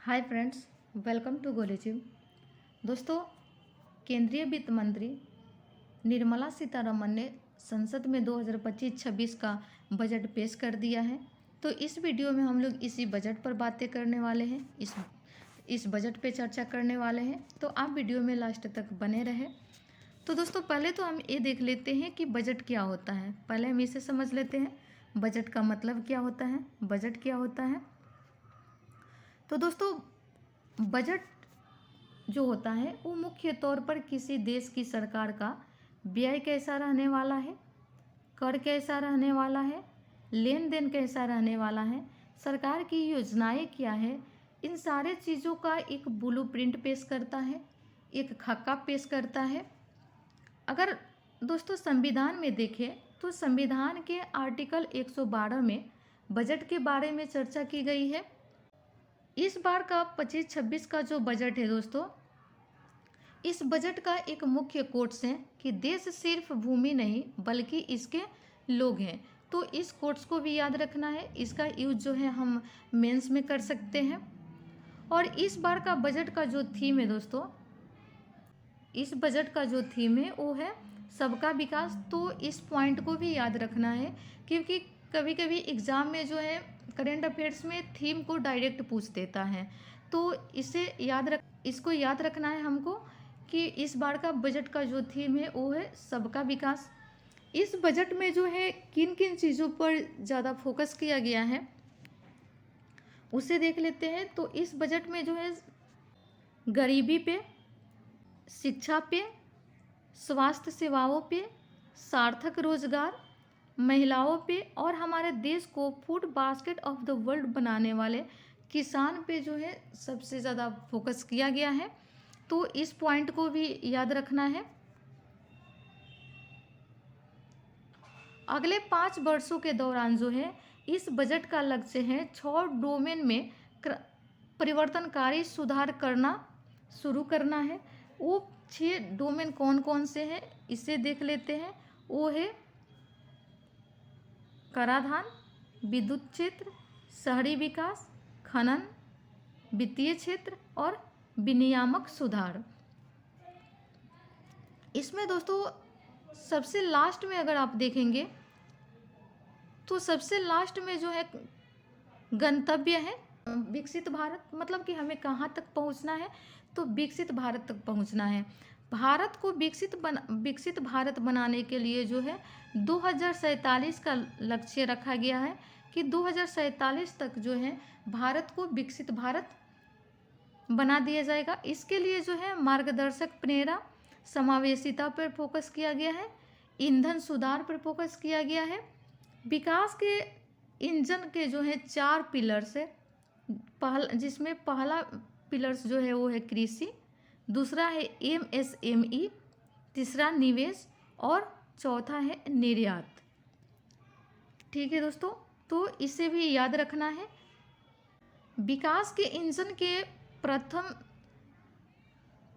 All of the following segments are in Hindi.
हाय फ्रेंड्स, वेलकम टू गोलेजिम। दोस्तों, केंद्रीय वित्त मंत्री निर्मला सीतारमण ने संसद में 2025-26 का बजट पेश कर दिया है। तो इस वीडियो में हम लोग इसी बजट पर बातें करने वाले हैं, इस बजट पे चर्चा करने वाले हैं। तो आप वीडियो में लास्ट तक बने रहें। तो दोस्तों, पहले तो हम ये देख लेते हैं कि बजट क्या होता है। पहले हम इसे समझ लेते हैं, बजट का मतलब क्या होता है, बजट क्या होता है। तो दोस्तों, बजट जो होता है वो मुख्य तौर पर किसी देश की सरकार का व्यय कैसा रहने वाला है, कर कैसा रहने वाला है, लेन देन कैसा रहने वाला है, सरकार की योजनाएं क्या है, इन सारे चीज़ों का एक ब्लूप्रिंट पेश करता है, एक खाका पेश करता है। अगर दोस्तों संविधान में देखें तो संविधान के आर्टिकल 112 में बजट के बारे में चर्चा की गई है। इस बार का 25-26 का जो बजट है दोस्तों, इस बजट का एक मुख्य कोट्स है कि देश सिर्फ भूमि नहीं बल्कि इसके लोग हैं। तो इस कोट्स को भी याद रखना है, इसका यूज जो है हम मेंस में कर सकते हैं। और इस बार का बजट का जो थीम है दोस्तों, इस बजट का जो थीम है वो है सबका विकास। तो इस पॉइंट को भी याद रखना है, क्योंकि कभी कभी एग्ज़ाम में जो है करेंट अफेयर्स में थीम को डायरेक्ट पूछ देता है। तो इसको याद रखना है हमको कि इस बार का बजट का जो थीम है वो है सबका विकास। इस बजट में जो है किन किन चीज़ों पर ज़्यादा फोकस किया गया है उसे देख लेते हैं। तो इस बजट में जो है गरीबी पे, शिक्षा पे, स्वास्थ्य सेवाओं पे, सार्थक रोजगार, महिलाओं पे और हमारे देश को food basket of the world बनाने वाले किसान पे जो है सबसे ज़्यादा फोकस किया गया है। तो इस पॉइंट को भी याद रखना है। अगले 5 वर्षों के दौरान जो है इस बजट का लक्ष्य है 6 डोमेन में परिवर्तनकारी सुधार करना शुरू करना है। वो 6 डोमेन कौन कौन से हैं इसे देख लेते हैं। वो है कराधान, विद्युत क्षेत्र, शहरी विकास, खनन, वित्तीय क्षेत्र और विनियामक सुधार। इसमें दोस्तों सबसे लास्ट में अगर आप देखेंगे तो सबसे लास्ट में जो है गंतव्य है विकसित भारत, मतलब कि हमें कहाँ तक पहुँचना है, तो विकसित भारत तक पहुँचना है। भारत को विकसित भारत बनाने के लिए जो है 2047 का लक्ष्य रखा गया है कि 2047 तक जो है भारत को विकसित भारत बना दिया जाएगा। इसके लिए जो है मार्गदर्शक प्रेरणा, समावेशिता पर फोकस किया गया है, ईंधन सुधार पर फोकस किया गया है। विकास के इंजन के जो है 4 पिलर्स है, जिसमें पहला पिलर्स जो है वो है कृषि, दूसरा है MSME, तीसरा निवेश और चौथा है निर्यात। ठीक है दोस्तों, तो इसे भी याद रखना है। विकास के इंजन के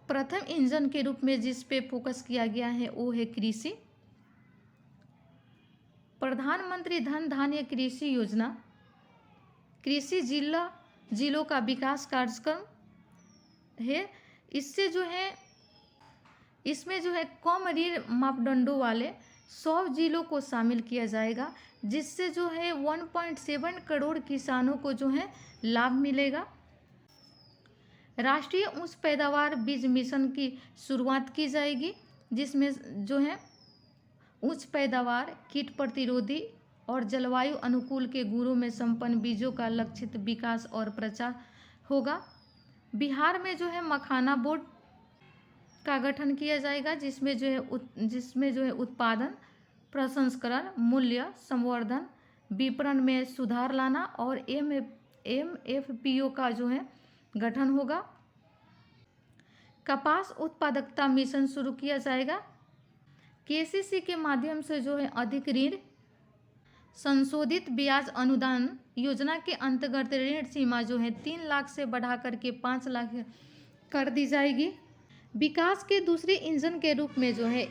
प्रथम इंजन के रूप में जिस पे फोकस किया गया है वो है कृषि। प्रधानमंत्री धन धान्य कृषि योजना कृषि जिलों का विकास कार्यक्रम है। इसमें जो है कम ऋण मापदंडों वाले 100 जिलों को शामिल किया जाएगा, जिससे जो है 1.7 करोड़ किसानों को जो है लाभ मिलेगा। राष्ट्रीय उच्च पैदावार बीज मिशन की शुरुआत की जाएगी, जिसमें जो है उच्च पैदावार, कीट प्रतिरोधी और जलवायु अनुकूल के गुणों में संपन्न बीजों का लक्षित विकास और प्रचार होगा। बिहार में जो है मखाना बोर्ड का गठन किया जाएगा, जिसमें जो है उत्पादन, प्रसंस्करण, मूल्य संवर्धन, विपणन में सुधार लाना और MFPO का जो है गठन होगा। कपास उत्पादकता मिशन शुरू किया जाएगा। KCC के माध्यम से जो है अधिक ऋण, संशोधित ब्याज अनुदान योजना के अंतर्गत ऋण सीमा जो है 3 लाख से बढ़ा करके 5 लाख कर दी जाएगी। विकास के दूसरे इंजन के रूप में जो है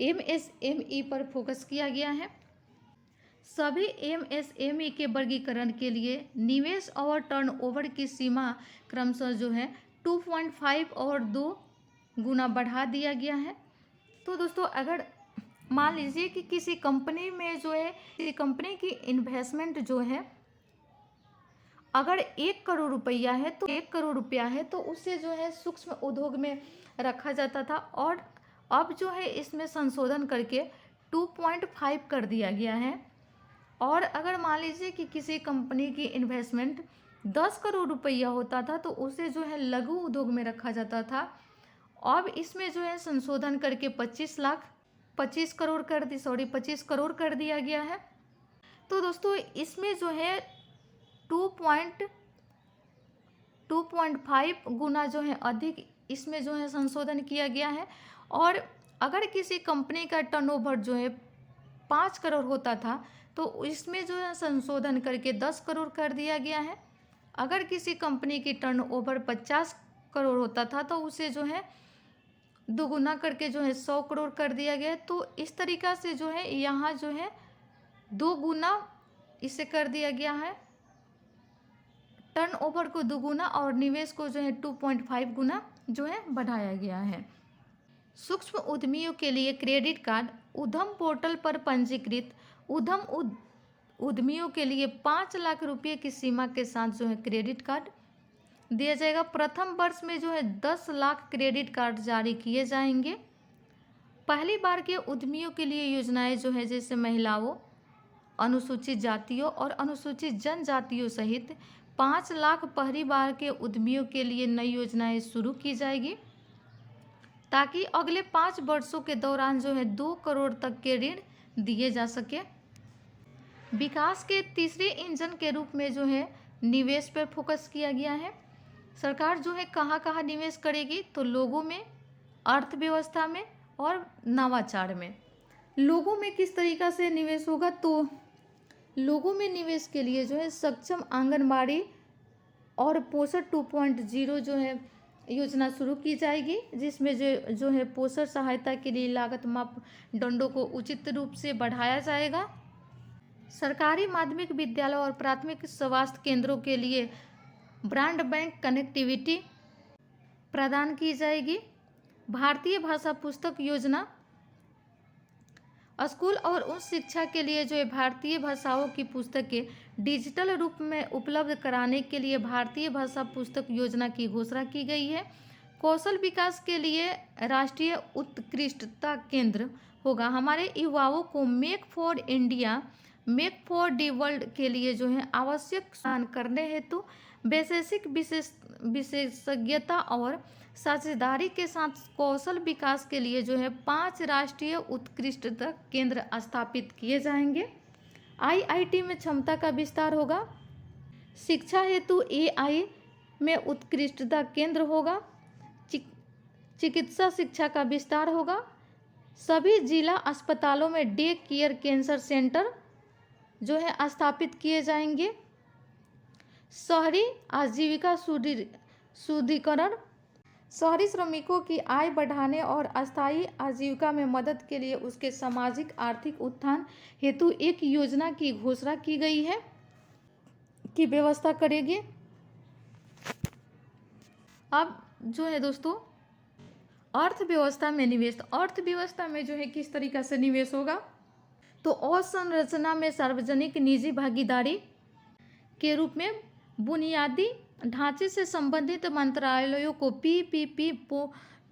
MSME पर फोकस किया गया है। सभी एमएसएमई के वर्गीकरण के लिए निवेश और टर्नओवर की सीमा क्रमशः जो है 2.5 और 2 गुना बढ़ा दिया गया है। तो दोस्तों अगर मान लीजिए कि किसी कंपनी में जो है, किसी कंपनी की इन्वेस्टमेंट जो है अगर 1 करोड़ रुपया है तो 1 करोड़ रुपया है तो उसे जो है सूक्ष्म उद्योग में रखा जाता था, और अब जो है इसमें संशोधन करके 2.5 कर दिया गया है। और अगर मान लीजिए कि किसी कंपनी की इन्वेस्टमेंट 10 करोड़ रुपया होता था तो उसे जो है लघु उद्योग में रखा जाता था। अब इसमें जो है संशोधन करके 25 करोड़ कर दिया गया है। तो दोस्तों इसमें जो है 2.5 गुना जो है अधिक इसमें जो है संशोधन किया गया है। और अगर किसी कंपनी का टर्नओवर जो है 5 करोड़ होता था तो इसमें जो है संशोधन करके 10 करोड़ कर दिया गया है। अगर किसी कंपनी की टर्नओवर 50 करोड़ होता था तो उसे जो है दोगुना करके जो है 100 करोड़ कर दिया गया है। तो इस तरीक़ा से जो है यहाँ जो है 2 गुना इसे कर दिया गया है, टर्नओवर को 2 गुना और निवेश को जो है 2.5 गुना जो है बढ़ाया गया है। सूक्ष्म उद्यमियों के लिए क्रेडिट कार्ड उद्यम पोर्टल पर पंजीकृत उद्यमियों के लिए 5 लाख रुपये की सीमा के साथ जो है क्रेडिट कार्ड दिया जाएगा। प्रथम वर्ष में जो है 10 लाख क्रेडिट कार्ड जारी किए जाएंगे। पहली बार के उद्यमियों के लिए योजनाएं जो है जैसे महिलाओं, अनुसूचित जातियों और अनुसूचित जनजातियों सहित 5 लाख पहली बार के उद्यमियों के लिए नई योजनाएं शुरू की जाएगी, ताकि अगले 5 वर्षों के दौरान जो है 2 करोड़ तक के ऋण दिए जा सके। विकास के तीसरे इंजन के रूप में जो है निवेश पर फोकस किया गया है। सरकार जो है कहाँ कहाँ निवेश करेगी, तो लोगों में, अर्थव्यवस्था में और नवाचार में। लोगों में किस तरीक़ा से निवेश होगा, तो लोगों में निवेश के लिए जो है सक्षम आंगनबाड़ी और पोषण 2.0 जो है योजना शुरू की जाएगी, जिसमें जो है पोषण सहायता के लिए लागत मापदंडों को उचित रूप से बढ़ाया जाएगा। सरकारी माध्यमिक विद्यालय और प्राथमिक स्वास्थ्य केंद्रों के लिए ब्रॉडबैंड कनेक्टिविटी प्रदान की जाएगी। भारतीय भाषा पुस्तक योजना स्कूल और उच्च शिक्षा के लिए जो है भारतीय भाषाओं की पुस्तकें डिजिटल रूप में उपलब्ध कराने के लिए भारतीय भाषा पुस्तक योजना की घोषणा की गई है। कौशल विकास के लिए राष्ट्रीय उत्कृष्टता केंद्र होगा। हमारे युवाओं को make for India, make for the world के लिए जो है आवश्यक करने हेतु वैशेषिक विशेषज्ञता और साझेदारी के साथ कौशल विकास के लिए जो है 5 राष्ट्रीय उत्कृष्टता केंद्र स्थापित किए जाएंगे। आईआईटी में क्षमता का विस्तार होगा। शिक्षा हेतु एआई में उत्कृष्टता केंद्र होगा। चिकित्सा शिक्षा का विस्तार होगा। सभी जिला अस्पतालों में डे केयर कैंसर सेंटर जो है स्थापित किए जाएंगे। शहरी आजीविका सुदृढ़ीकरण, शहरी श्रमिकों की आय बढ़ाने और अस्थायी आजीविका में मदद के लिए उसके सामाजिक आर्थिक उत्थान हेतु एक योजना की घोषणा की गई है की व्यवस्था करेगी। अब जो है दोस्तों अर्थव्यवस्था में निवेश, अर्थव्यवस्था में जो है किस तरीक़ा से निवेश होगा, तो अवसंरचना में सार्वजनिक निजी भागीदारी के रूप में बुनियादी ढांचे से संबंधित मंत्रालयों को पीपीपी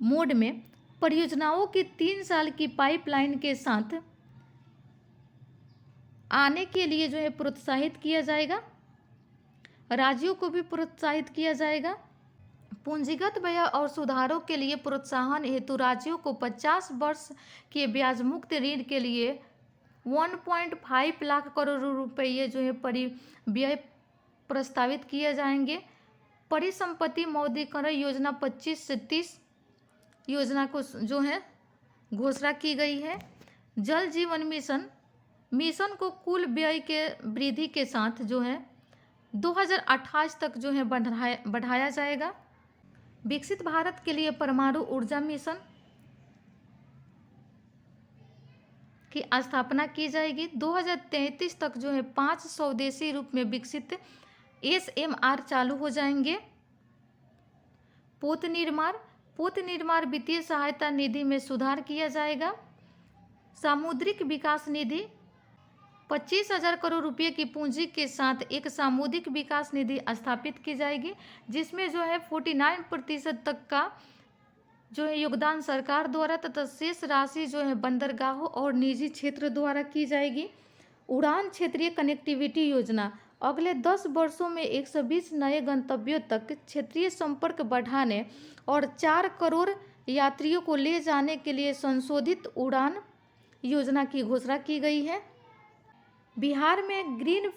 मोड में परियोजनाओं की 3 साल की पाइपलाइन के साथ आने के लिए जो है प्रोत्साहित किया जाएगा। राज्यों को भी प्रोत्साहित किया जाएगा। पूंजीगत व्यय और सुधारों के लिए प्रोत्साहन हेतु राज्यों को 50 वर्ष के ब्याज मुक्त ऋण के लिए 1.5 लाख करोड़ रुपये जो है परिव्यय प्रस्तावित किए जाएंगे। परिसंपत्ति मौद्रीकरण योजना 25 से 30 योजना को जो है घोषणा की गई है। जल जीवन मिशन को कुल व्यय के वृद्धि के साथ जो है 2028 तक जो है बढ़ाया जाएगा। विकसित भारत के लिए परमाणु ऊर्जा मिशन की स्थापना की जाएगी। 2033 तक जो है 5 स्वदेशी रूप में विकसित SMR चालू हो जाएंगे। पोत निर्माण वित्तीय सहायता निधि में सुधार किया जाएगा। सामुद्रिक विकास निधि 25,000 करोड़ रुपए की पूंजी के साथ एक सामुदायिक विकास निधि स्थापित की जाएगी, जिसमें जो है 49% तक का जो है योगदान सरकार द्वारा तथा शेष राशि जो है बंदरगाहों और निजी क्षेत्र द्वारा की जाएगी। उड़ान क्षेत्रीय कनेक्टिविटी योजना अगले 10 वर्षों में 120 नए गंतव्यों तक क्षेत्रीय संपर्क बढ़ाने और 4 करोड़ यात्रियों को ले जाने के लिए संशोधित उड़ान योजना की घोषणा की गई है। बिहार में ग्रीन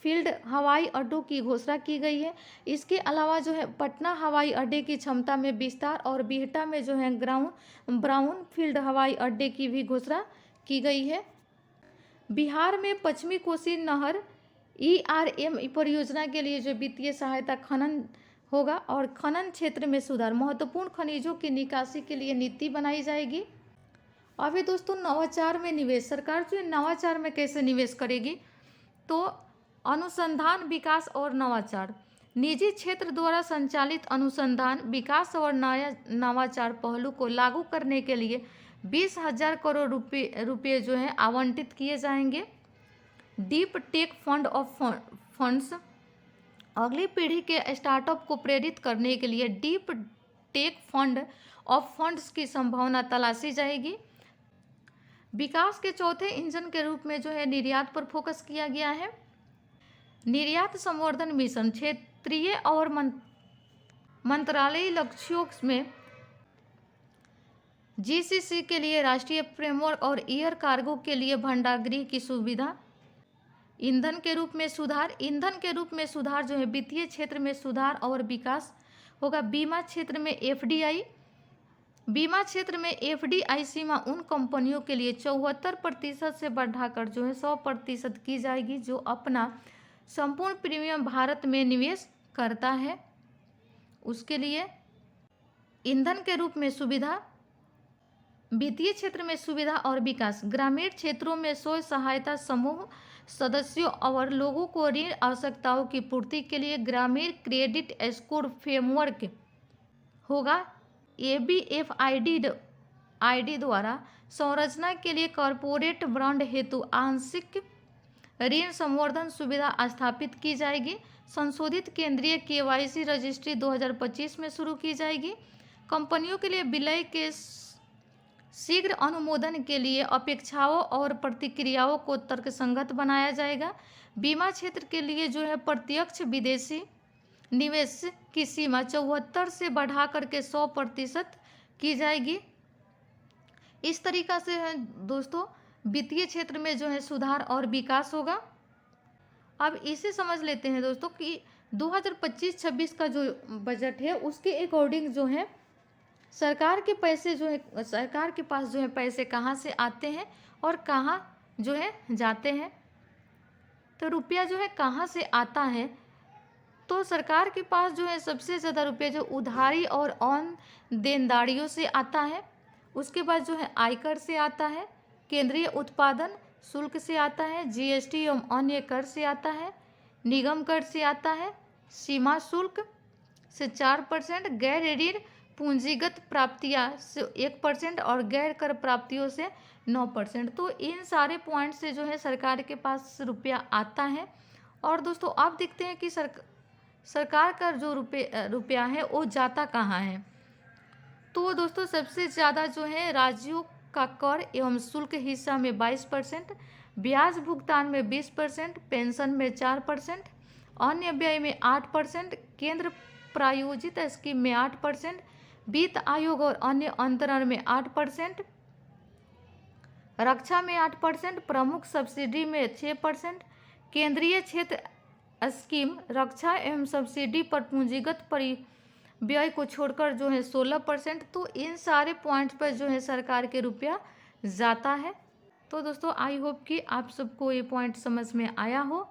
फील्ड हवाई अड्डों की घोषणा की गई है। इसके अलावा जो है पटना हवाई अड्डे की क्षमता में विस्तार और बिहटा में जो है ब्राउन फील्ड हवाई अड्डे की भी घोषणा की गई है। बिहार में पश्चिमी कोसी नहर ERM परियोजना के लिए जो वित्तीय सहायता खनन होगा और खनन क्षेत्र में सुधार, महत्वपूर्ण खनिजों की निकासी के लिए नीति बनाई जाएगी। अभी दोस्तों नवाचार में निवेश, सरकार जो है नवाचार में कैसे निवेश करेगी, तो अनुसंधान विकास और नवाचार, निजी क्षेत्र द्वारा संचालित अनुसंधान विकास और नवाचार पहलू को लागू करने के लिए 20,000 करोड़ रुपये जो है आवंटित किए जाएंगे। डीप टेक फंड्स अगली पीढ़ी के स्टार्टअप को प्रेरित करने के लिए डीप टेक फंड्स की संभावना तलाशी जाएगी। विकास के चौथे इंजन के रूप में जो है निर्यात पर फोकस किया गया है। निर्यात संवर्धन मिशन क्षेत्रीय और मंत्रालयी लक्ष्यों में GCC के लिए राष्ट्रीय फ्रेमवर्क और एयर कार्गो के लिए भंडारगृह की सुविधा। ईंधन के रूप में सुधार जो है वित्तीय क्षेत्र में सुधार और विकास होगा। बीमा क्षेत्र में FDI सीमा उन कंपनियों के लिए 74% से बढ़ाकर जो है 100% की जाएगी जो अपना संपूर्ण प्रीमियम भारत में निवेश करता है। उसके लिए ईंधन के रूप में सुविधा, वित्तीय क्षेत्र में सुविधा और विकास, ग्रामीण क्षेत्रों में स्वयं सहायता समूह सदस्यों और लोगों को ऋण आवश्यकताओं की पूर्ति के लिए ग्रामीण क्रेडिट स्कोर फ्रेमवर्क होगा। ABFID द्वारा संरचना के लिए कॉरपोरेट बॉन्ड हेतु आंशिक ऋण संवर्धन सुविधा स्थापित की जाएगी। संशोधित केंद्रीय KYC रजिस्ट्री 2025 में शुरू की जाएगी। कंपनियों के लिए विलय के शीघ्र अनुमोदन के लिए अपेक्षाओं और प्रतिक्रियाओं को तर्कसंगत बनाया जाएगा। बीमा क्षेत्र के लिए जो है प्रत्यक्ष विदेशी निवेश की सीमा 74 से बढ़ा करके 100% की जाएगी। इस तरीका से है दोस्तों वित्तीय क्षेत्र में जो है सुधार और विकास होगा। अब इसे समझ लेते हैं दोस्तों कि 2025-26 का जो बजट है उसके अकॉर्डिंग जो है सरकार के पैसे जो है, सरकार के पास जो है पैसे कहाँ से आते हैं और कहाँ जो है जाते हैं। तो रुपया जो है कहाँ से आता है, तो सरकार के पास जो है सबसे ज़्यादा रुपया जो उधारी और ऑन देनदारियों से आता है। उसके बाद जो है आयकर से आता है, केंद्रीय उत्पादन शुल्क से आता है, GST एवं अन्य कर से आता है, निगम कर से आता है, सीमा शुल्क से 4%, गैर ऋण पूंजीगत प्राप्तियां से 1% और गैर कर प्राप्तियों से 9%। तो इन सारे पॉइंट से जो है सरकार के पास रुपया आता है। और दोस्तों आप देखते हैं कि सरकार का जो रुपया है वो जाता कहाँ है। तो दोस्तों सबसे ज़्यादा जो है राज्यों का कर एवं शुल्क हिस्सा में 22%, ब्याज भुगतान में 20%, पेंशन में 4%, अन्य व्यय में 8%, केंद्र प्रायोजित स्कीम में 8%, वित्त आयोग और अन्य अंतरण में 8%, रक्षा में 8%, प्रमुख सब्सिडी में 6%, केंद्रीय क्षेत्र स्कीम रक्षा एवं सब्सिडी पर पूंजीगत व्यय को छोड़कर जो है 16%। तो इन सारे पॉइंट्स पर जो है सरकार के रुपया जाता है। तो दोस्तों आई होप कि आप सबको ये पॉइंट समझ में आया हो।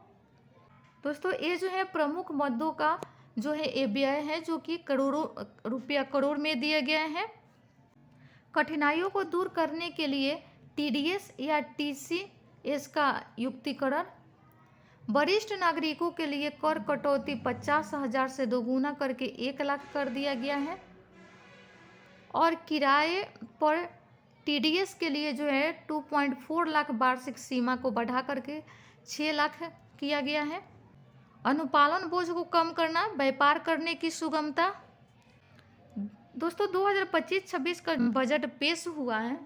दोस्तों ये जो है प्रमुख मदों का जो है ये व्यय है जो कि करोड़ों रुपया करोड़ में दिया गया है। कठिनाइयों को दूर करने के लिए टीडीएस या टीसीएस का युक्तिकरण, वरिष्ठ नागरिकों के लिए कर कटौती 50,000 से दोगुना करके 1 लाख कर दिया गया है, और किराए पर टीडीएस के लिए जो है 2.4 लाख वार्षिक सीमा को बढ़ा करके 6 लाख किया गया है। अनुपालन बोझ को कम करना, व्यापार करने की सुगमता। दोस्तों 2025-26 का बजट पेश हुआ है,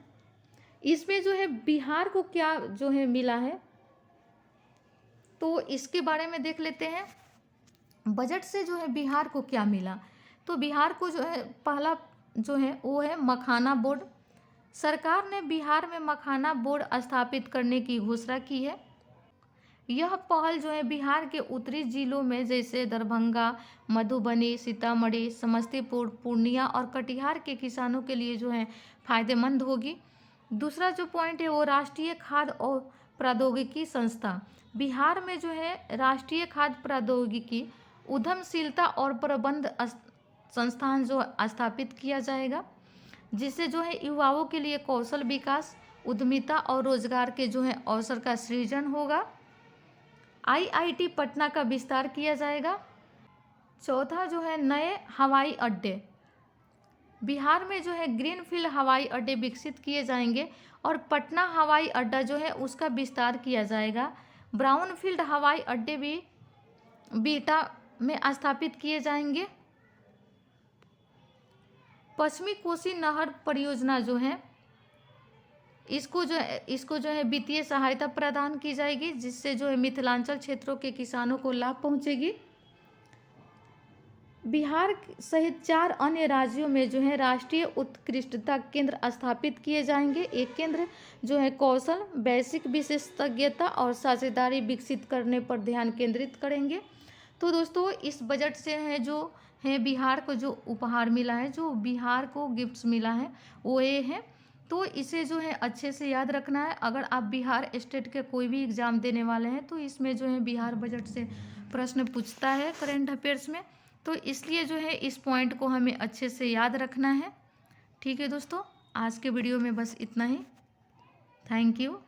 इसमें जो है बिहार को क्या जो है मिला है, तो इसके बारे में देख लेते हैं। बजट से जो है बिहार को क्या मिला, तो बिहार को जो है पहला जो है वो है मखाना बोर्ड। सरकार ने बिहार में मखाना बोर्ड स्थापित करने की घोषणा की है। यह पहल जो है बिहार के उत्तरी जिलों में जैसे दरभंगा, मधुबनी, सीतामढ़ी, समस्तीपुर, पूर्णिया और कटिहार के किसानों के लिए जो है फायदेमंद होगी। दूसरा जो पॉइंट है वो राष्ट्रीय खाद्य और प्रौद्योगिकी संस्था। बिहार में जो है राष्ट्रीय खाद्य प्रौद्योगिकी उद्यमशीलता और प्रबंध संस्थान जो स्थापित किया जाएगा, जिससे जो है युवाओं के लिए कौशल विकास, उद्यमिता और रोजगार के जो है अवसर का सृजन होगा। आईआईटी पटना का विस्तार किया जाएगा। चौथा जो है नए हवाई अड्डे। बिहार में जो है ग्रीनफील्ड हवाई अड्डे विकसित किए जाएंगे और पटना हवाई अड्डा जो है उसका विस्तार किया जाएगा। ब्राउनफील्ड हवाई अड्डे भी बिहटा में स्थापित किए जाएंगे। पश्चिमी कोसी नहर परियोजना जो है इसको जो है वित्तीय सहायता प्रदान की जाएगी, जिससे जो है मिथिलांचल क्षेत्रों के किसानों को लाभ पहुंचेगी। बिहार सहित 4 अन्य राज्यों में जो है राष्ट्रीय उत्कृष्टता केंद्र स्थापित किए जाएंगे। एक केंद्र जो है कौशल, वैश्विक विशेषज्ञता और साझेदारी विकसित करने पर ध्यान केंद्रित करेंगे। तो दोस्तों इस बजट से है जो है बिहार को जो उपहार मिला है, जो बिहार को गिफ्ट्स मिला है वो ये है। तो इसे जो है अच्छे से याद रखना है। अगर आप बिहार स्टेट के कोई भी एग्ज़ाम देने वाले हैं तो इसमें जो है बिहार बजट से प्रश्न पूछता है करेंट अफेयर्स में, तो इसलिए जो है इस पॉइंट को हमें अच्छे से याद रखना है। ठीक है दोस्तों, आज के वीडियो में बस इतना ही। Thank you.